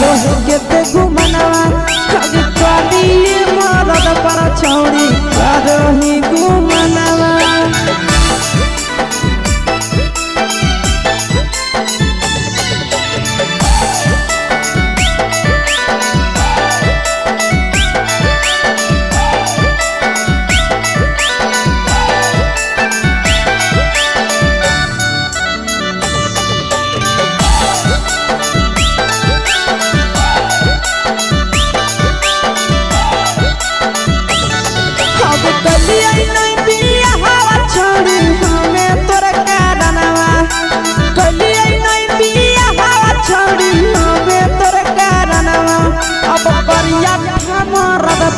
करो के घुमनवा कभी कभी मरद पर छौड़ी करो ही घुमनवा।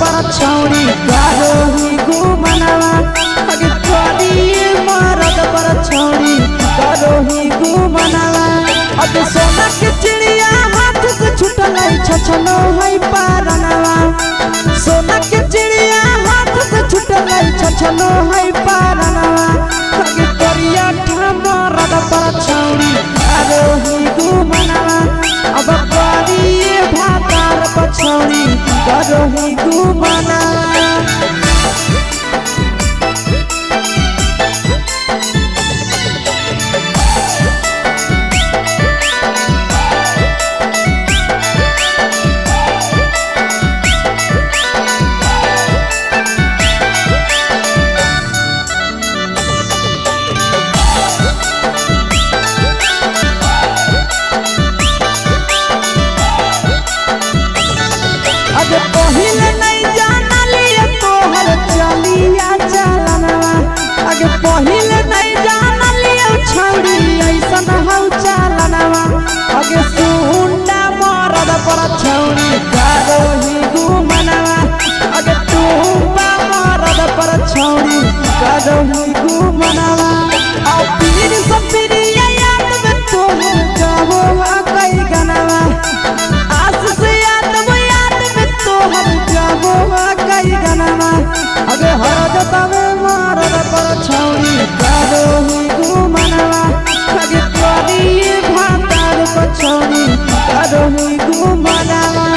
पर छौड़ी करो ही घुमनवा अगे कभी मरद पर छौड़ी करो ही घुमनवा। अगे सोना के चिड़िया हाथ से छूटल छछनो है पारनवा। सोना के चिड़िया हाथ से छूटल छछनो है पारनवा। अगे करिया मरद पर छौड़ी करो ही घुमनवा। अब करी भातार पर छौड़ी करो ही घुमनवा। अगे पहिले नहीं जानलिए तोहर चलिया चलनवा। अगे पहिले नहीं जानलिए छौड़ी ऐसन हौ चलनवा। अगे सुंडा मरद पर छौड़ी करो ही घुमनवा। अगे टूबा मरद पर छौड़ी करो ही घुमनवा। और पीर सब पीरिया याद में तोहर जाबो कई गनवा। आस से कई गनवा। अगे हरदता में मरद पर छौड़ी करो ही घुमनवा। अगे करी भातार पर छौड़ी करो ही घुमनवा।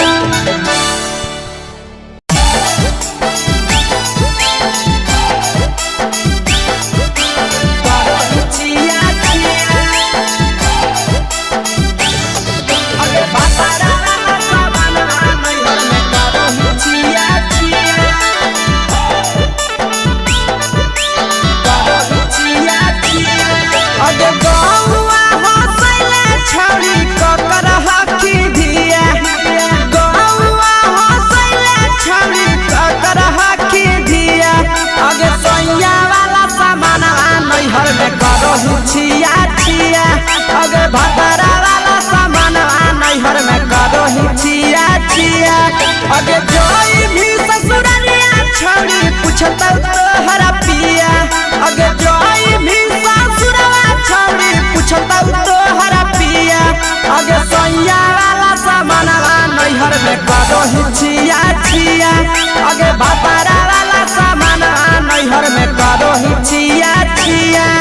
अगे भातारा वाला सामान नैहर में करो ही छिया छिया। अगे जोई भी ससुरालिया छौड़ी पूछता तोहरा पिया। अगे जोई भी ससुरवा छौड़ी पूछता तोहरा पिया। अगे सैया वाला सामान नैहर में करो ही छिया छिया। अगे भातारा वाला सामान नैहर में करो ही छिया छिया।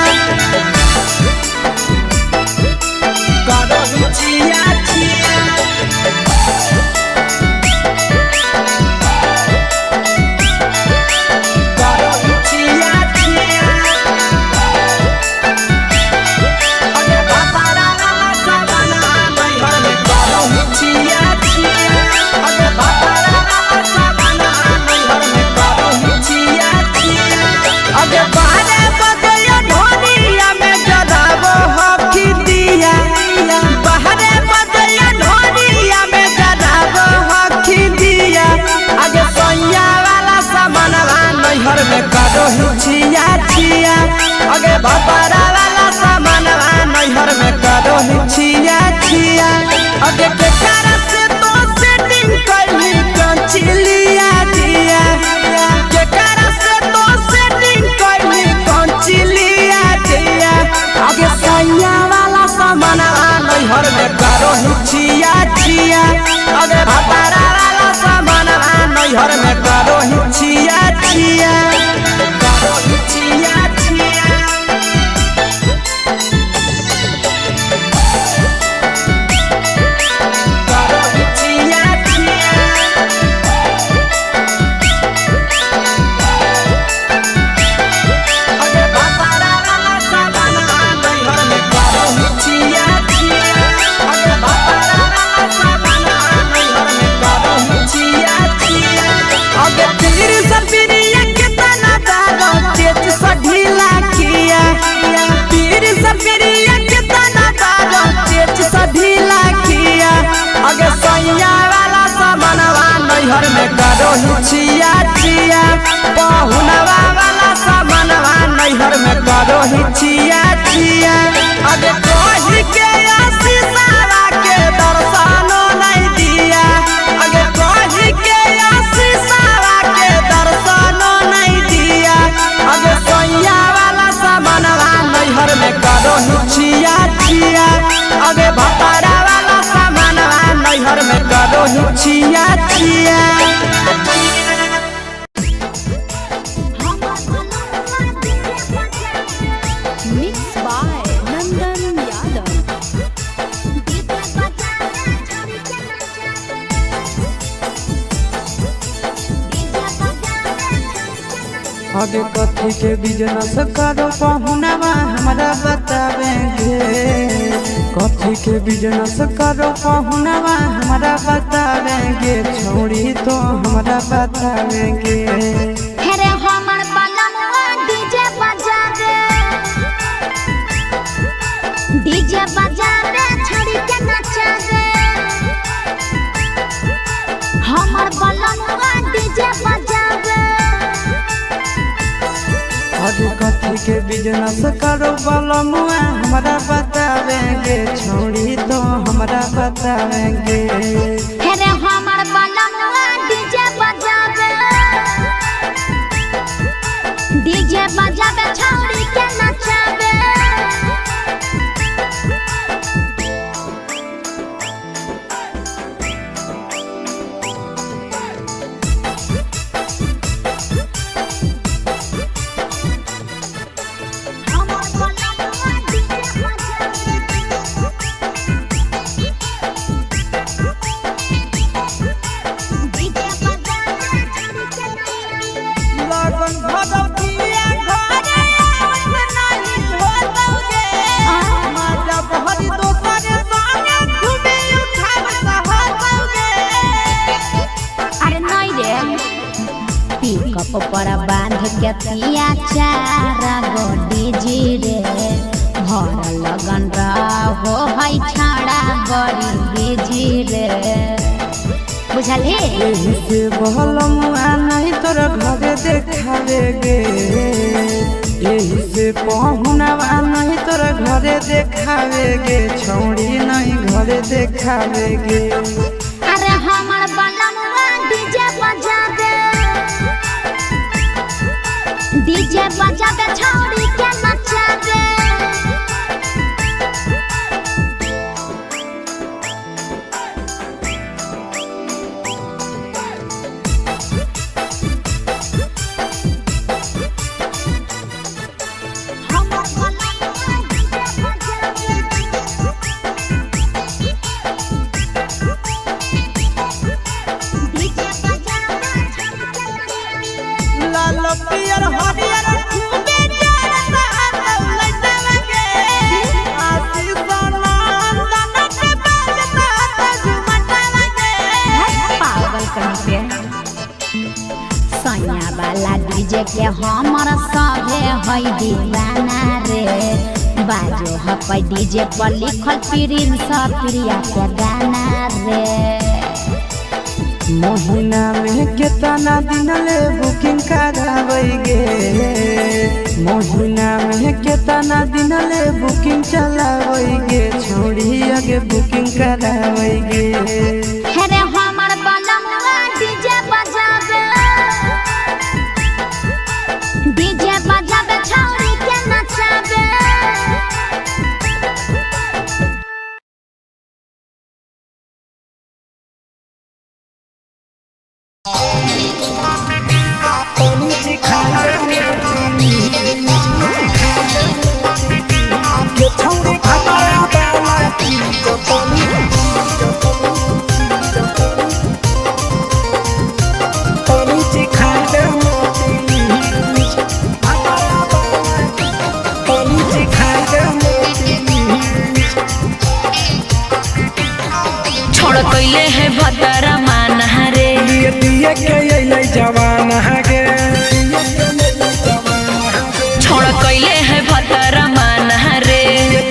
नैहर में करो हिचिया चिया पहुनवा वाला सामानवा नैहर में करो हिचिया चिया अगे कही के आशीषवा के दर्शनो नहीं दिया अगे कही के आशीषवा के दर्शनो नहीं दिया अगे सोया वाला सामानवा नैहर में करो हिचिया चिया अगे भतारा वाला सामानवा नैहर में करो हिचिया चिया आगे कथी के बिजनेस करो पहुनवा हमरा बतावेंगे कथी के बिजनेस करो पहुनवा हमरा बतावेंगे छोड़ी तो हमरा बतावेंगे हेरे हमर बलनवा डीजे बजावे छड़ी के नचावे हमर बलनवा डीजे बजावे आगे कथी के बिजनेस करो बलमुआ हमरा बतावेंगे छोड़ी तो हमरा बतावेंगे हेरे हमर बलनवा डीजे बजावे छड़ी के नचावे ऊपर बांध के पिया चारा गोडी जी रे भर लगन रहो है छाड़ा बड़ी बीजी रे बुझल हे यही से बहलमुआ नहीं तोरा घरे देखावेगे यही से पहुनवा नहीं तोरा घरे देखावेगे छौड़ी नहीं घरे देखावेगे अरे हमर बलनवा डीजे बजावे छौड़ी के नचावे लाल पियर हरियर खूबे जरता लटलगे आशीष नंदन के बजता झुमटलगे पागल कहीं पे सैया वाला डीजे के हमर सभे है दीवाना रे बाजो है डीजे पर लिखल प्रिंस प्रिया के गाना रे महीना में कितना दिन ले बुकिंग करावेगे महीना में कितना दिन ले बुकिंग चलावेगे छोड़ी आगे बुकिंग करावेगे हेरे हमर बलनवा डीजे बजावे छौड़ी के नचावे कैले है भतरा माना रे दिए के जवान के छोड़ कैले है भतरा माना रे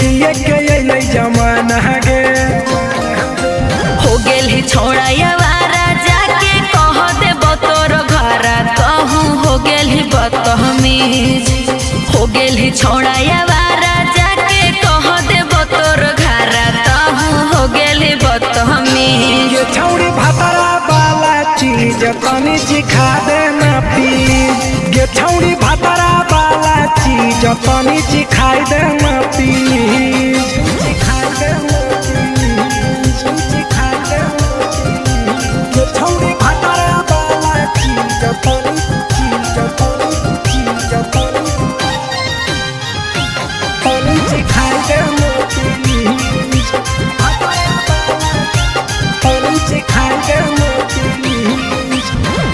दिए के जमाना के हो गेल ही छोड़ा यावारा जाके गेली छोड़ा यावारा जाके कह देबो तोर घरा तहु हो गेली बतहमी ये छौड़ी भातारा वाला चीज तनी चिखा देना प्लीज ये छौड़ी भातारा वाला चीज तनी चिखाई देना प्लीज चिखाई देना प्लीज चिखाई देना ये छौड़ी भातारा वाला चीज तनी चिखाई देना प्लीज तनी चिखाई देना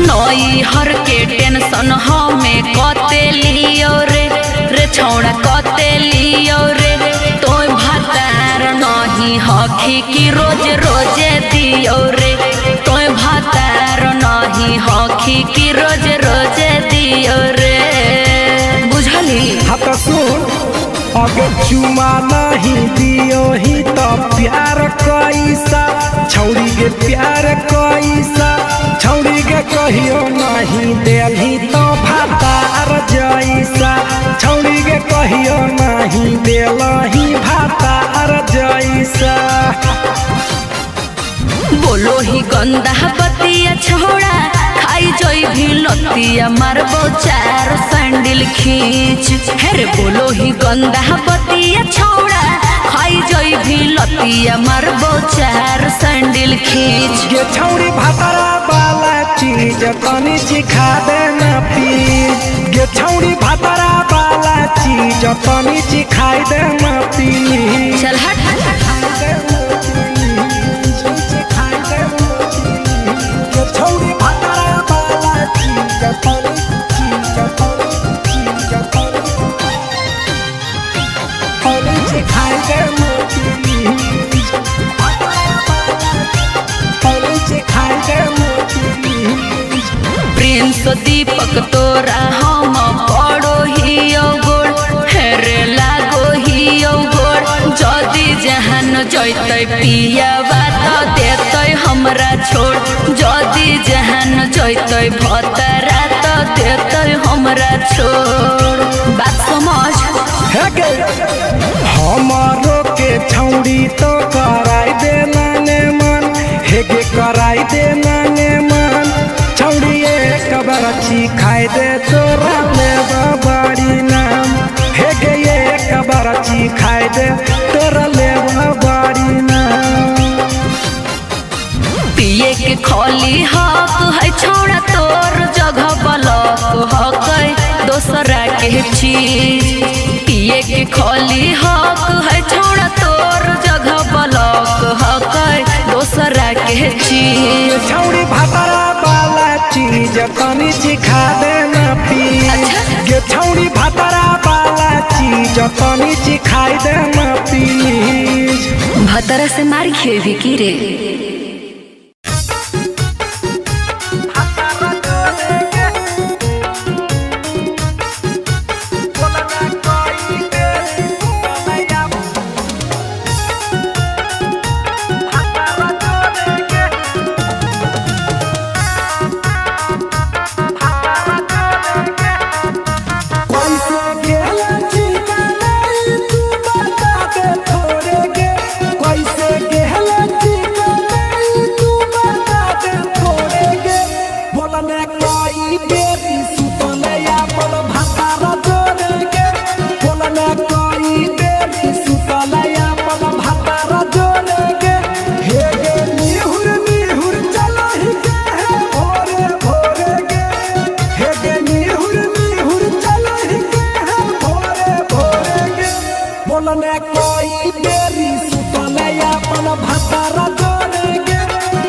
नई हर के टेंशन हमें कते लियो रे छौड़ा कते लियो रे तोय भातार नहीं हखी कि रोज रोजे दियो रे तोय भातार नहीं हखी कि रोज रोजे दियो रे बुझली हाथ सुन अगर चुमा नहीं दियो ही तो प्यार कैसा छौड़ी के प्यार कैसा छौड़ी के कहियो नहीं देलही तो भातार जैसा छौड़ी के कहियो नहीं देलही भातार जैसा बोलो ही गंदा बतिया छोड़ा खाई जोई भी लतिया मारबो चार सैंडल खींच हेरे बोलो ही गंदा बतिया छोड़ा खाई जोई भी लतिया मारबो चार सैंडल खींच ये छौड़ी भातारा वाला चीज तनी चिखा देना प्लीज ये छौड़ी भातारा वाला चीज तनी चिखाई देना प्लीज चल हट छौड़ी भातारा वाला चीज तनी चिखाई देना प्लीज तनी चिखाई देना प्लीज प्रिंस दीपक तोरा हम पड़ो ही गोड़ हेरे लागो ही गोड़ जदी जहान जैतै पिया बात देतै हमरा छोड़ जदी जहान जैतै भतरा तो देतै हमरा छोड़ बात समझ हमारो के छौड़ी तो कराई देना ने मन हेगे कराई देना ने मन छौड़ी एक बरची खाई दे तोरा ले बड़ी नाम हेगे एक बरची खाई दे तोरा ले बड़ी नाम पिए के खोली हक है छोड़ा तोर जगह बलक हक दोसरा के चीज पिए के खोली हक है छोड़ा तोर जगह बलक हक दोसरा के चीज छौड़ी भातारा वाला चीज तनी चिखा देना प्लीज ये छौड़ी भातारा वाला चीज तनी चिखाई देना प्लीज भतरा से मार खेवी की रे।